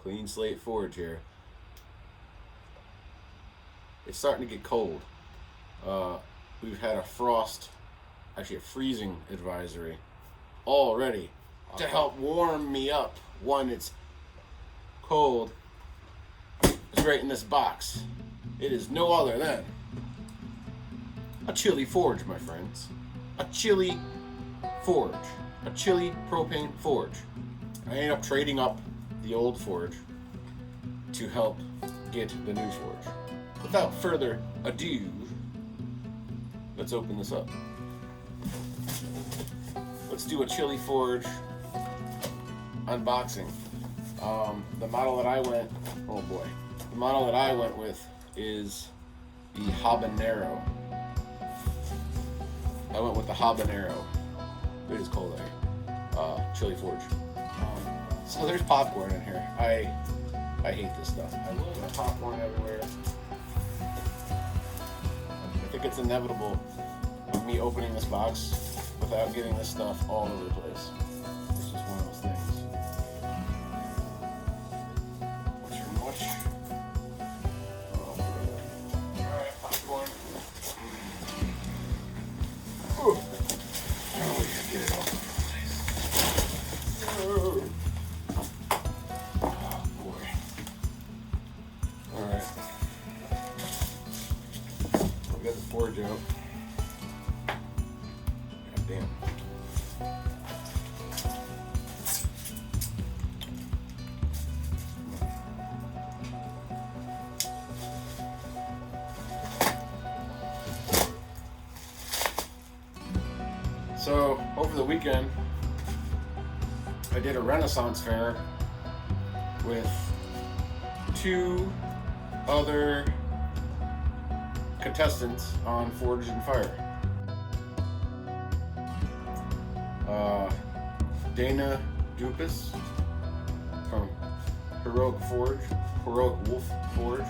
Clean slate forge here. It's starting to get cold. We've had a frost, actually a freezing advisory already to help warm me up when it's cold. It's right in this box. It is no other than a chili forge, my friends. A chili forge. A chili propane forge. I ended up trading up the old forge to help get the new forge. Without further ado, let's open this up. Let's do a chili forge unboxing. The model that I went with is the habanero. I went with the habanero. It is cold there. Chili forge. So there's popcorn in here. I hate this stuff. I love popcorn everywhere. I think it's inevitable of me opening this box without getting this stuff all over the place. It's just one of those things. What's your mush? Alright, popcorn. Ooh. Oh, yeah, get it all over the place. Oh, boy. Alright. We got the forge out. God damn. So, over the weekend, I did a Renaissance fair with two other contestants on Forged in Fire. Dana Dupas from Heroic Wolf Forge,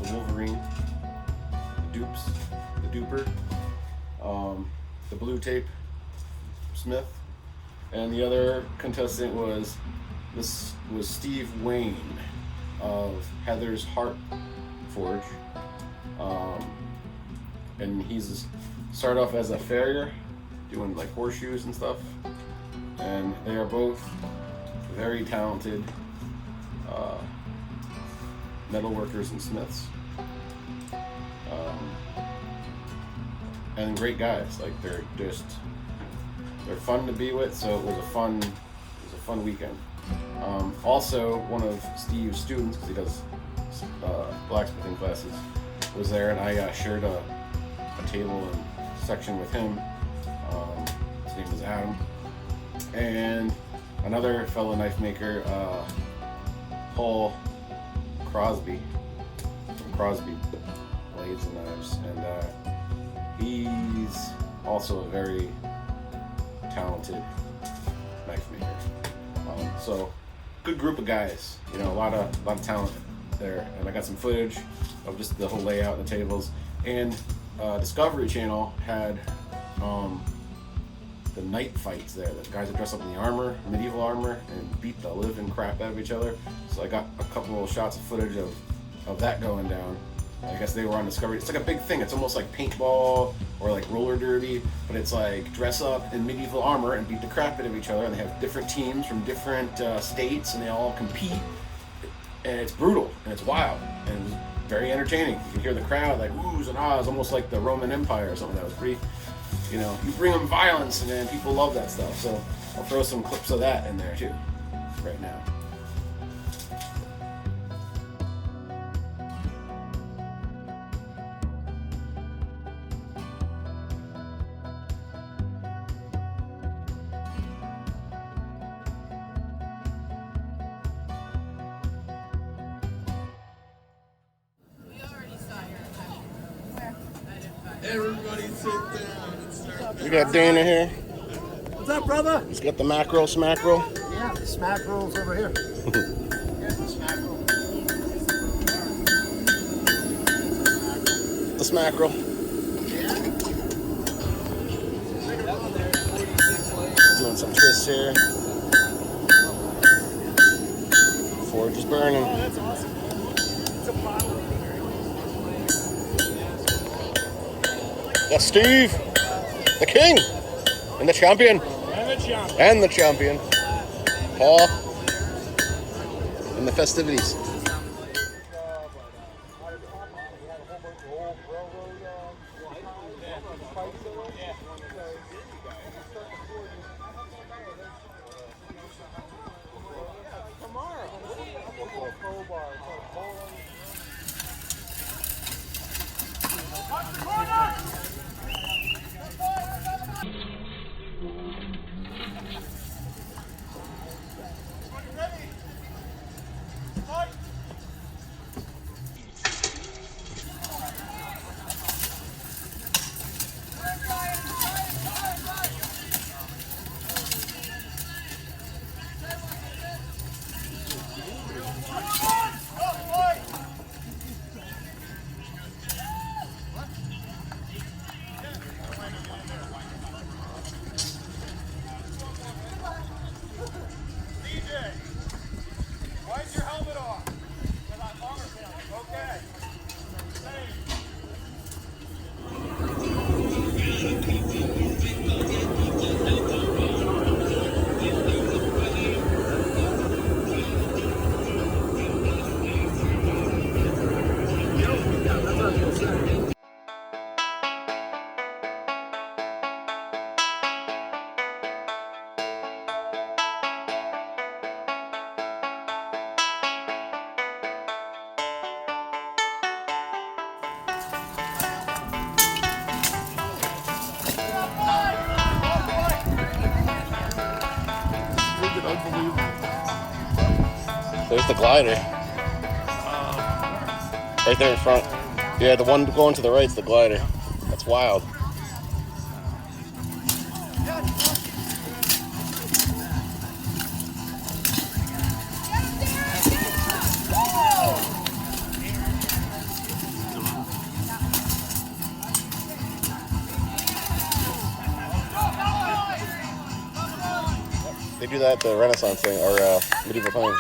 the Wolverine, the Duper, the Blue Tape Smith, and the other contestant was Steve Wayne of Heather's Heart Forge, and he's started off as a farrier doing like horseshoes and stuff, and they are both very talented metal workers and smiths, and great guys. Like they're fun to be with, so it was a fun weekend. Also, one of Steve's students, because he does blacksmithing classes, was there, and I shared a table and section with him. His name is Adam, and another fellow knife maker, Paul Crosby from Crosby Blades and Knives, and he's also a very talented knife maker. So good group of guys, a lot of talent there, and I got some footage of just the whole layout and the tables. And Discovery Channel had the night fights there. The guys that dress up in the armor, medieval armor, and beat the living crap out of each other. So I got a couple of shots of footage of that going down. I guess they were on Discovery. It's like a big thing. It's almost like paintball or like roller derby, but it's like dress up in medieval armor and beat the crap out of each other. And they have different teams from different states, and they all compete. And it's brutal and it's wild and it was very entertaining. You can hear the crowd like oohs and ahs, almost like the Roman Empire or something. That was pretty. You bring them violence, and then people love that stuff. So I'll throw some clips of that in there too, right now. Everybody sit down and start. We got Dana here. What's up, brother? He's got the mackerel smackerel. Yeah, the smack roll's over here. Here's the smack roll. The smackerel. Doing some twists here. Torch is burning. Oh, that's awesome. It's a bottle of beer. That's Steve, the king, and the champion, and the champion. Paul, and the festivities. Why's your helmet off? Okay. There's the glider. Right there in front. Yeah, the one going to the right's the glider. That's wild. They do that at the Renaissance thing, or medieval times.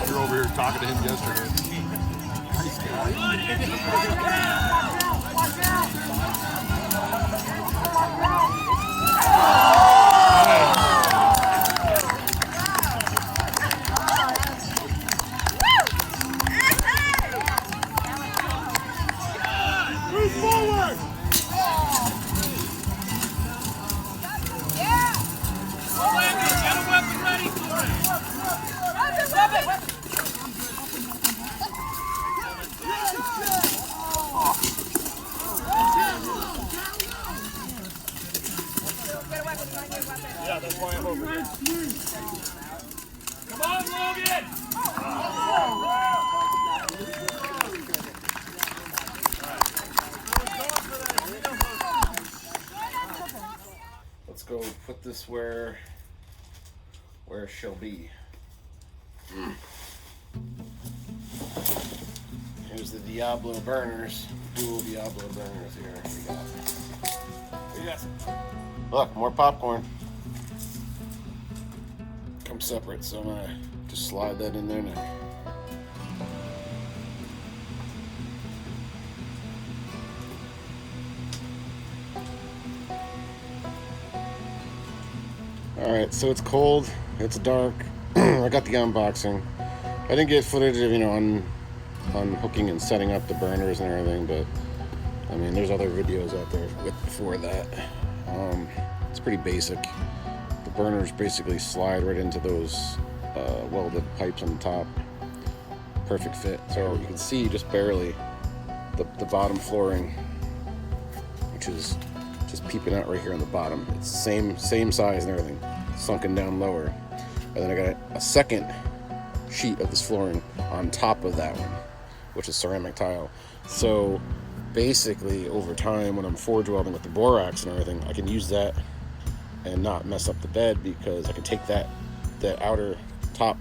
You're over here talking to him yesterday. Nice guy. Move forward! Get a weapon ready for it. Yeah, that's why I'm over here. Come on, Logan! Let's go put this where it shall be. Here's the Diablo burners. Dual Diablo burners here. Yes. Look, more popcorn. Come separate, so I'm gonna just slide that in there now. Alright, so it's cold, it's dark. I got the unboxing. I didn't get footage of, unhooking and setting up the burners and everything, but I mean, there's other videos out there before that. It's pretty basic. The burners basically slide right into those welded pipes on the top. Perfect fit. So you can see just barely the bottom flooring, which is just peeping out right here on the bottom. It's same size and everything, sunken down lower. And then I got a second sheet of this flooring on top of that one, which is ceramic tile. So basically, over time, when I'm forge welding with the borax and everything, I can use that and not mess up the bed, because I can take that outer top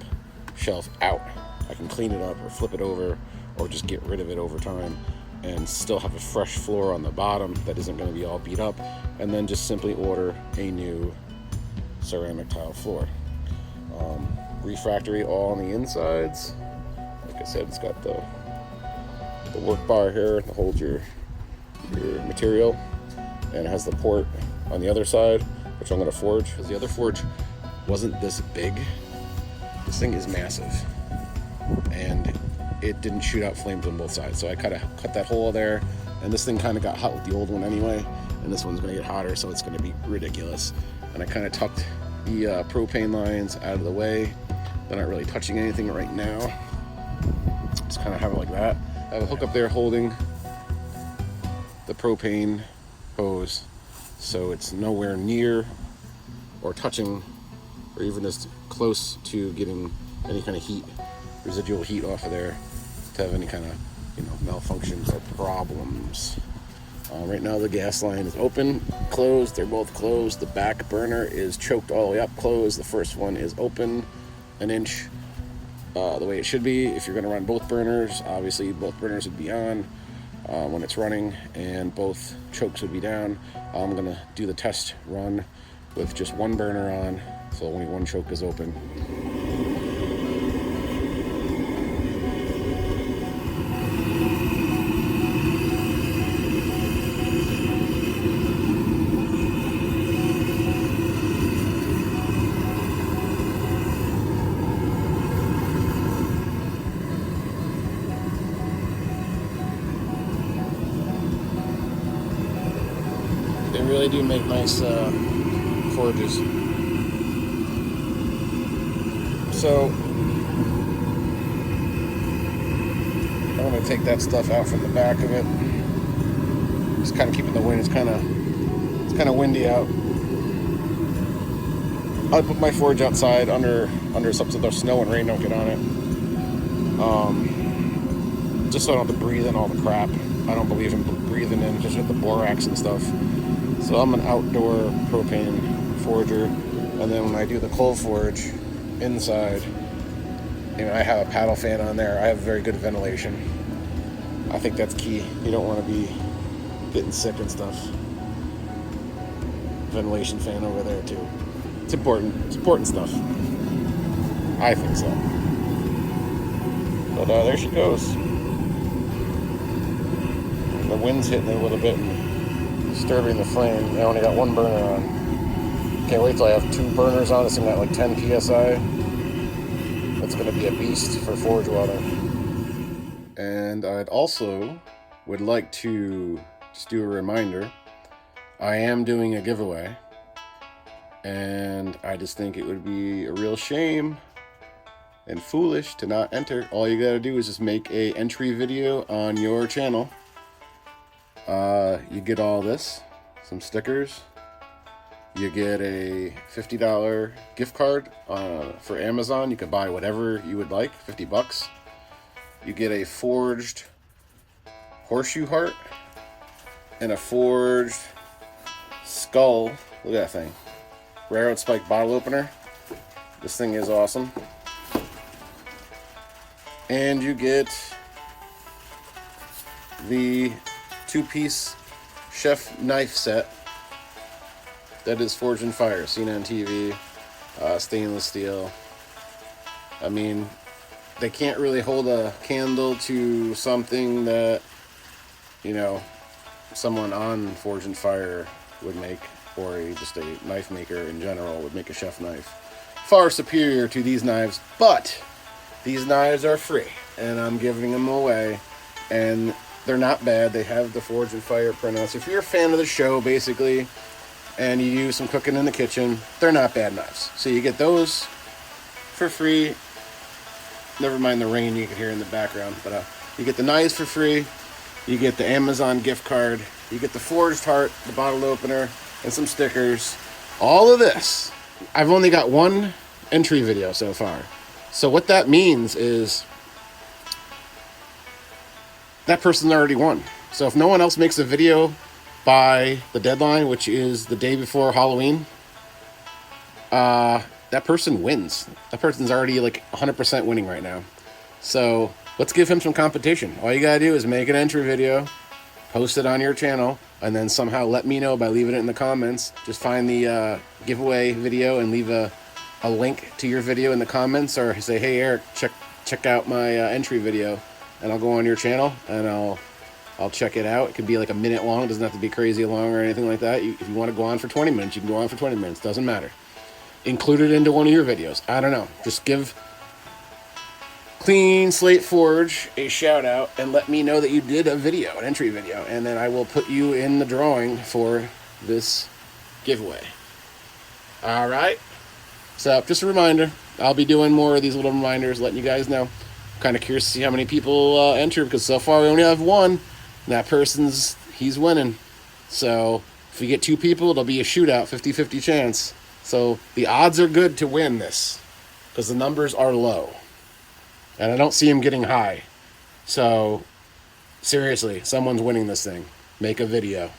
shelf out. I can clean it up or flip it over or just get rid of it over time and still have a fresh floor on the bottom that isn't going to be all beat up, and then just simply order a new ceramic tile floor. Refractory all on the insides. Like I said, it's got the work bar here to hold your material, and it has the port on the other side, which I'm going to forge, because the other forge wasn't this big. This thing is massive, and it didn't shoot out flames on both sides, so I kind of cut that hole there, and this thing kind of got hot with the old one anyway, and this one's going to get hotter, so it's going to be ridiculous. And I kind of tucked the propane lines out of the way. They're not really touching anything right now. Just kind of have it like that. I have a hook up there holding the propane hose, so it's nowhere near or touching or even as close to getting any kind of heat, residual heat off of there, to have any kind of, malfunctions or problems. Right now the gas line is open, closed. They're both closed. The back burner is choked all the way up, closed. The first one is open, an inch, the way it should be. If you're going to run both burners, obviously both burners would be on when it's running, and both chokes would be down. I'm going to do the test run with just one burner on, so only one choke is open. They really do make nice forges. So I'm going to take that stuff out from the back of it. Just kind of keeping the wind. It's kind of windy out. I put my forge outside under something so the snow and rain don't get on it. Just so I don't have to breathe in all the crap. I don't believe in breathing in just with the borax and stuff. So I'm an outdoor propane forger, and then when I do the cold forge inside, I have a paddle fan on there. I have very good ventilation. I think that's key. You don't want to be getting sick and stuff. Ventilation fan over there too. It's important. It's important stuff. I think so. But there she goes. The wind's hitting it a little bit and disturbing the flame. I only got one burner on. Can't wait till I have two burners on. This thing got like 10 psi. That's going to be a beast for forge welding. And I'd also would like to just do a reminder. I am doing a giveaway, and I just think it would be a real shame and foolish to not enter. All you gotta do is just make a entry video on your channel. You get all this, some stickers. You get a $50 gift card for Amazon. You can buy whatever you would like, $50. You get a forged horseshoe heart and a forged skull. Look at that thing. Railroad spike bottle opener. This thing is awesome. And you get the 2-piece chef knife set that is Forged in Fire, seen on TV, stainless steel. I mean, they can't really hold a candle to something that, someone on Forged in Fire would make, or just a knife maker in general would make a chef knife. Far superior to these knives, but these knives are free, and I'm giving them away. And They're not bad. They have the Forge and Fire printouts. If you're a fan of the show, basically, and you do some cooking in the kitchen, they're not bad knives. So you get those for free. Never mind the rain you can hear in the background. But you get the knives for free. You get the Amazon gift card. You get the forged heart, the bottle opener, and some stickers. All of this. I've only got one entry video so far. So what that means is that person already won. So if no one else makes a video by the deadline, which is the day before Halloween, that person wins. That person's already like 100% winning right now. So let's give him some competition. All you gotta do is make an entry video, post it on your channel, and then somehow let me know by leaving it in the comments. Just find the giveaway video and leave a link to your video in the comments, or say, hey Eric, check out my entry video, and I'll go on your channel and I'll check it out. It could be like a minute long. It doesn't have to be crazy long or anything like that. If you want to go on for 20 minutes, you can go on for 20 minutes. Doesn't matter. Include it into one of your videos. I don't know. Just give Clean Slate Forge a shout out and let me know that you did a video, an entry video, and then I will put you in the drawing for this giveaway. All right. So just a reminder, I'll be doing more of these little reminders, letting you guys know. I'm kind of curious to see how many people enter, because so far we only have one. And that he's winning. So if we get two people, it'll be a shootout, 50-50 chance. So the odds are good to win this, because the numbers are low. And I don't see them getting high. So seriously, someone's winning this thing. Make a video.